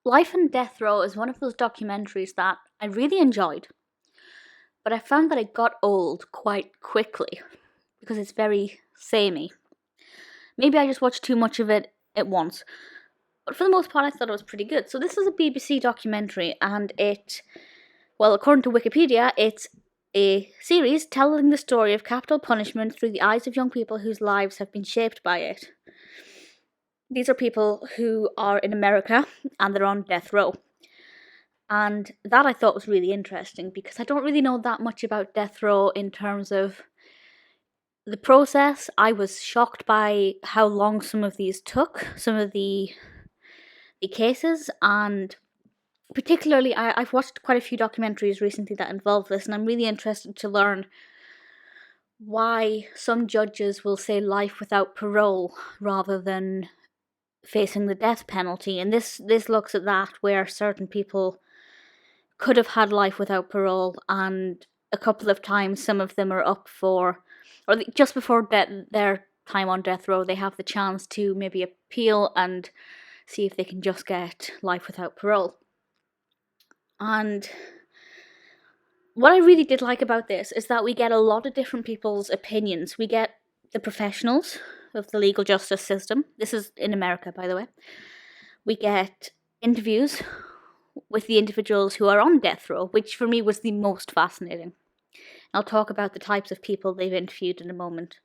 Life on Death Row is one of those documentaries that I really enjoyed, but I found that it got old quite quickly because it's very samey. Maybe I just watched too much of it at once, but for the most part I thought it was pretty good. So this is a BBC documentary, and according to Wikipedia, it's a series telling the story of capital punishment through the eyes of young people whose lives have been shaped by it. These are people who are in America and they're on death row. And that I thought was really interesting because I don't really know that much about death row in terms of the process. I was shocked by how long some of these took, some of the cases, and particularly I've watched quite a few documentaries recently that involve this, and I'm really interested to learn why some judges will say life without parole rather than facing the death penalty. And this looks at that, where certain people could have had life without parole, and a couple of times some of them are up for, or just before their time on death row, they have the chance to maybe appeal and see if they can just get life without parole. And what I really did like about this is that we get a lot of different people's opinions. We get the professionals of the legal justice system. This is in America, by the way. We get interviews with the individuals who are on death row, which for me was the most fascinating. I'll talk about the types of people they've interviewed in a moment.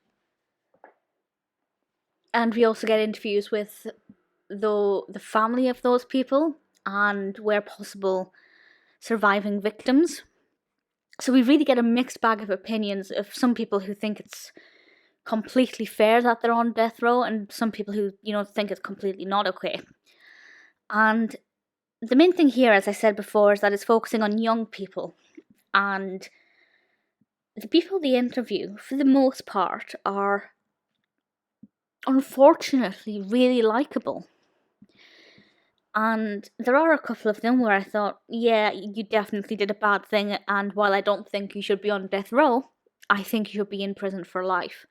And we also get interviews with the family of those people and, where possible, surviving victims. So we really get a mixed bag of opinions of some people who think it's completely fair that they're on death row, and some people who, think it's completely not okay. And the main thing here, as I said before, is that it's focusing on young people. And the people they interview, for the most part, are unfortunately really likeable. And there are a couple of them where I thought, yeah, you definitely did a bad thing, and while I don't think you should be on death row, I think you should be in prison for life.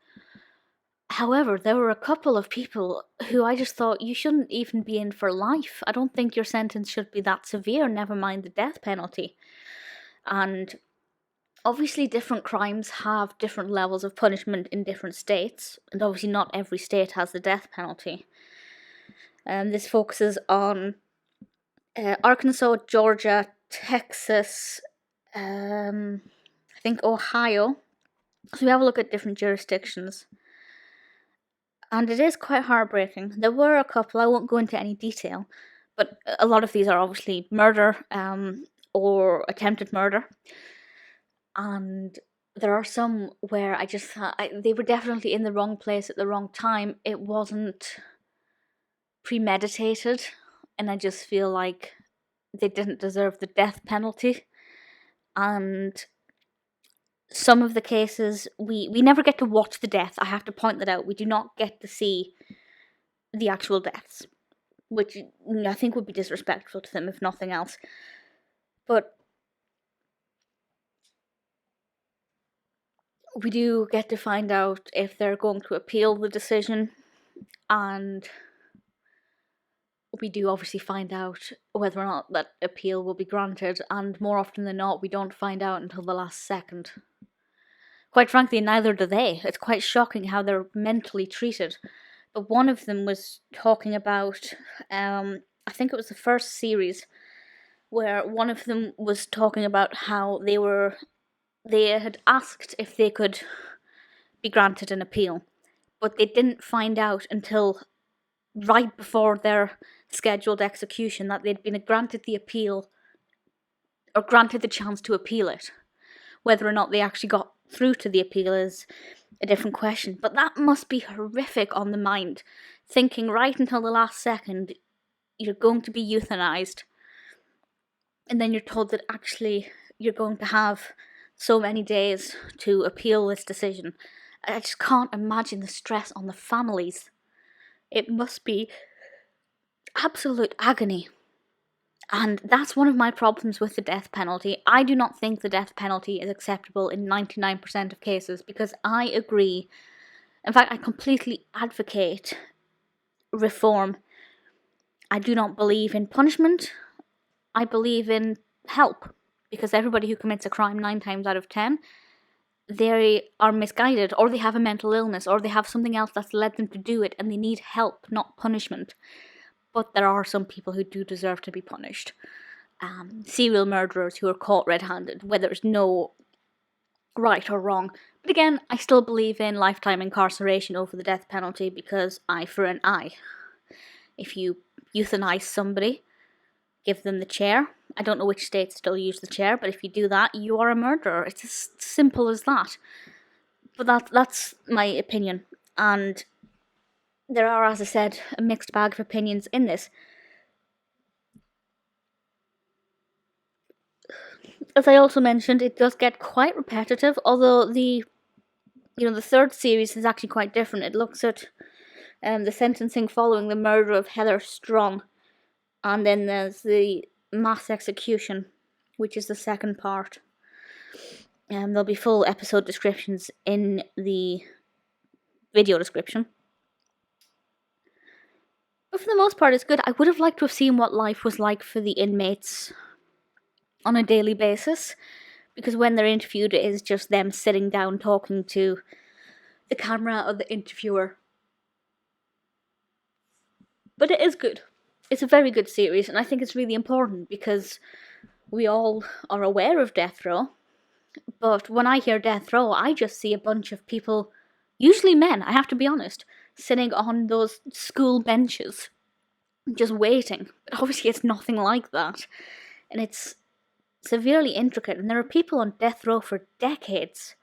However, there were a couple of people who I just thought, you shouldn't even be in for life. I don't think your sentence should be that severe, never mind the death penalty. And obviously different crimes have different levels of punishment in different states, and obviously not every state has the death penalty. This focuses on Arkansas, Georgia, Texas, I think Ohio. So we have a look at different jurisdictions. And it is quite heartbreaking. There were a couple, I won't go into any detail, but a lot of these are obviously murder or attempted murder. And there are some where I just thought they were definitely in the wrong place at the wrong time. It wasn't premeditated, and I just feel like they didn't deserve the death penalty. And some of the cases, we never get to watch the death. I have to point that out. We do not get to see the actual deaths, which I think would be disrespectful to them, if nothing else. But we do get to find out if they're going to appeal the decision, and we do obviously find out whether or not that appeal will be granted, and more often than not, we don't find out until the last second. Quite frankly, neither do they. It's quite shocking how they're mentally treated. But one of them was talking about, I think it was the first series, where one of them was talking about how they had asked if they could be granted an appeal, but they didn't find out until right before their scheduled execution that they'd been granted the appeal, or granted the chance to appeal it. Whether or not they actually got through to the appeal is a different question, but that must be horrific on the mind, thinking right until the last second you're going to be euthanized, and then you're told that actually you're going to have so many days to appeal this decision. I just can't imagine the stress on the families. It must be absolute agony. And that's one of my problems with the death penalty. I do not think the death penalty is acceptable in 99% of cases, because I agree. In fact, I completely advocate reform I do not believe in punishment. I believe in help, because everybody who commits a crime 9 times out of 10, they are misguided, or they have a mental illness, or they have something else that's led them to do it, and they need help, not punishment. But there are some people who do deserve to be punished. Serial murderers who are caught red-handed, where there's no right or wrong. But again, I still believe in lifetime incarceration over the death penalty, because eye for an eye. If you euthanize somebody, give them the chair. I don't know which states still use the chair, but if you do that, you are a murderer. It's as simple as that. But that's my opinion. And there are, as I said, a mixed bag of opinions in this. As I also mentioned, it does get quite repetitive, although the third series is actually quite different. It looks at the sentencing following the murder of Heather Strong, and then there's the mass execution, which is the second part. There'll be full episode descriptions in the video description. But for the most part, it's good. I would have liked to have seen what life was like for the inmates on a daily basis, because when they're interviewed, it is just them sitting down talking to the camera or the interviewer. But it is good. It's a very good series, and I think it's really important because we all are aware of death row. But when I hear death row, I just see a bunch of people, usually men, I have to be honest, sitting on those school benches, just waiting. But obviously it's nothing like that. And it's severely intricate, and there are people on death row for decades.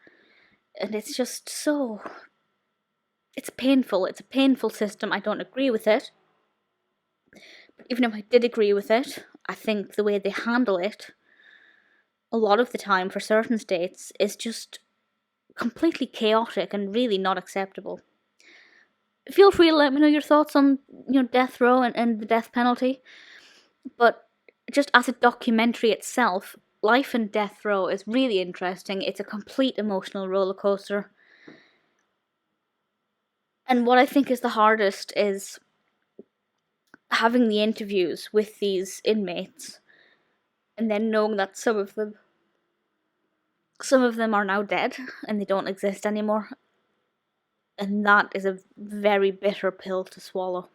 And it's just so... It's painful. It's a painful system. I don't agree with it. But even if I did agree with it, I think the way they handle it, a lot of the time for certain states, is just completely chaotic and really not acceptable. Feel free to let me know your thoughts on death row and the death penalty. But just as a documentary itself, Life and Death Row is really interesting. It's a complete emotional roller coaster. And what I think is the hardest is having the interviews with these inmates, and then knowing that some of them are now dead and they don't exist anymore. And that is a very bitter pill to swallow.